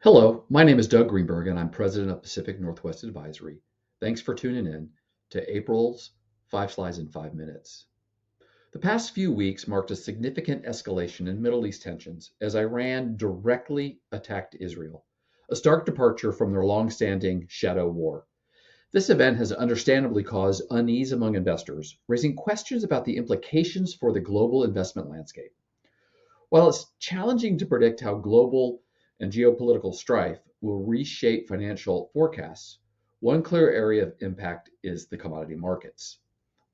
Hello, my name is Doug Greenberg, and I'm president of Pacific Northwest Advisory. Thanks for tuning in to April's 5 Slides in 5 Minutes. The past few weeks marked a significant escalation in Middle East tensions as Iran directly attacked Israel, a stark departure from their long-standing shadow war. This event has understandably caused unease among investors, raising questions about the implications for the global investment landscape. While it's challenging to predict how global and geopolitical strife will reshape financial forecasts, one clear area of impact is the commodity markets.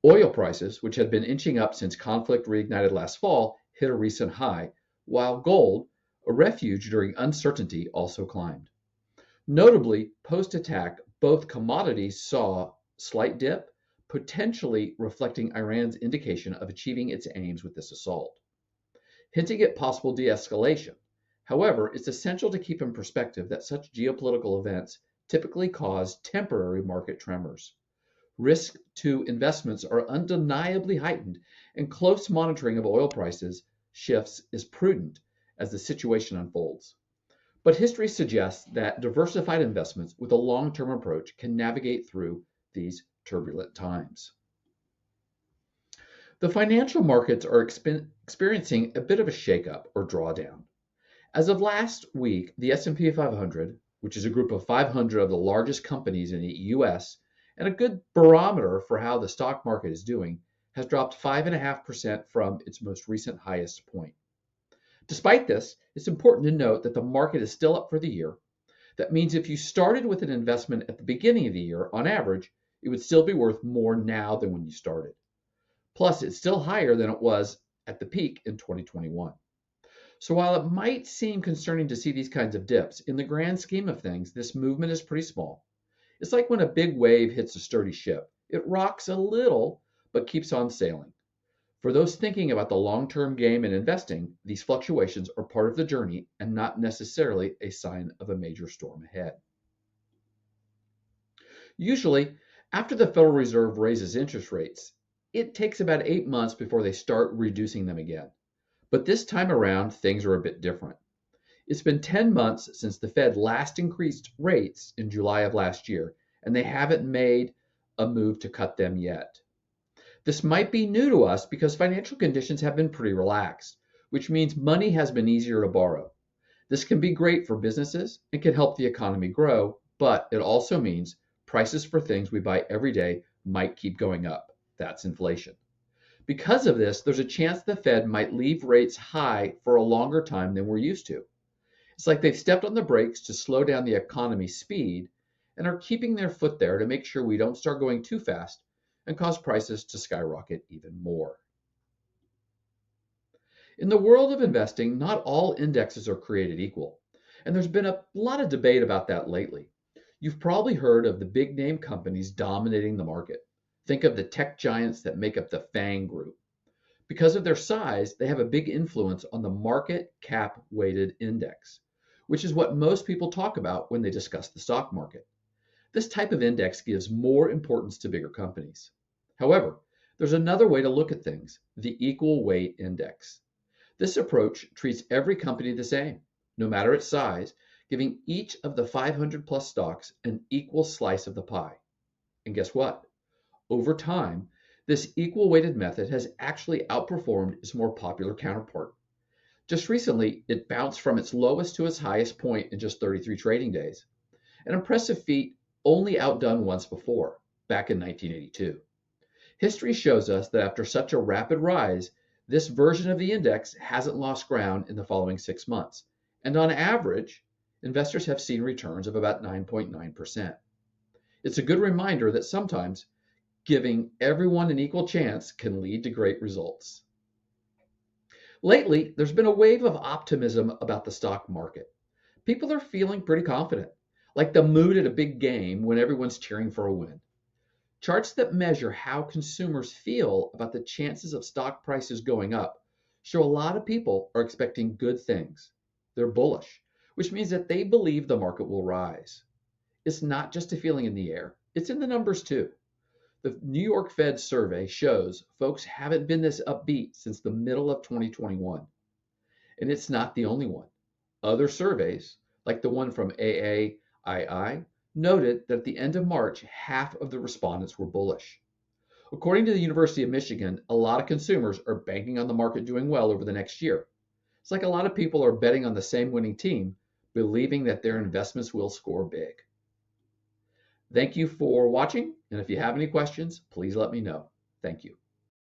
Oil prices, which had been inching up since conflict reignited last fall, hit a recent high, while gold, a refuge during uncertainty, also climbed. Notably, post-attack, both commodities saw slight dip, potentially reflecting Iran's indication of achieving its aims with this assault, hinting at possible de-escalation. However, it's essential to keep in perspective that such geopolitical events typically cause temporary market tremors. Risk to investments are undeniably heightened, and close monitoring of oil prices shifts is prudent as the situation unfolds. But history suggests that diversified investments with a long-term approach can navigate through these turbulent times. The financial markets are experiencing a bit of a shakeup or drawdown. As of last week, the S&P 500, which is a group of 500 of the largest companies in the US and a good barometer for how the stock market is doing, has dropped 5.5% from its most recent highest point. Despite this, it's important to note that the market is still up for the year. That means if you started with an investment at the beginning of the year, on average, it would still be worth more now than when you started. Plus, it's still higher than it was at the peak in 2021. So while it might seem concerning to see these kinds of dips, in the grand scheme of things, this movement is pretty small. It's like when a big wave hits a sturdy ship. It rocks a little, but keeps on sailing. For those thinking about the long-term game in investing, these fluctuations are part of the journey and not necessarily a sign of a major storm ahead. Usually, after the Federal Reserve raises interest rates, it takes about 8 months before they start reducing them again. But this time around, things are a bit different. It's been 10 months since the Fed last increased rates in July of last year, and they haven't made a move to cut them yet. This might be new to us because financial conditions have been pretty relaxed, which means money has been easier to borrow. This can be great for businesses and can help the economy grow, but it also means prices for things we buy every day might keep going up. That's inflation. Because of this, there's a chance the Fed might leave rates high for a longer time than we're used to. It's like they've stepped on the brakes to slow down the economy's speed and are keeping their foot there to make sure we don't start going too fast and cause prices to skyrocket even more. In the world of investing, not all indexes are created equal, and there's been a lot of debate about that lately. You've probably heard of the big name companies dominating the market. Think of the tech giants that make up the FANG group. Because of their size, they have a big influence on the market cap weighted index, which is what most people talk about when they discuss the stock market. This type of index gives more importance to bigger companies. However, there's another way to look at things, the equal weight index. This approach treats every company the same, no matter its size, giving each of the 500 plus stocks an equal slice of the pie. And guess what? Over time, this equal weighted method has actually outperformed its more popular counterpart. Just recently, it bounced from its lowest to its highest point in just 33 trading days, an impressive feat only outdone once before, back in 1982. History shows us that after such a rapid rise, this version of the index hasn't lost ground in the following 6 months, and on average, investors have seen returns of about 9.9%. It's a good reminder that sometimes giving everyone an equal chance can lead to great results. Lately, there's been a wave of optimism about the stock market. People are feeling pretty confident, like the mood at a big game when everyone's cheering for a win. Charts that measure how consumers feel about the chances of stock prices going up show a lot of people are expecting good things. They're bullish, which means that they believe the market will rise. It's not just a feeling in the air, it's in the numbers too. The New York Fed survey shows folks haven't been this upbeat since the middle of 2021. And it's not the only one. Other surveys, like the one from AAII, noted that at the end of March, half of the respondents were bullish. According to the University of Michigan, a lot of consumers are banking on the market doing well over the next year. It's like a lot of people are betting on the same winning team, believing that their investments will score big. Thank you for watching, and if you have any questions, please let me know. Thank you.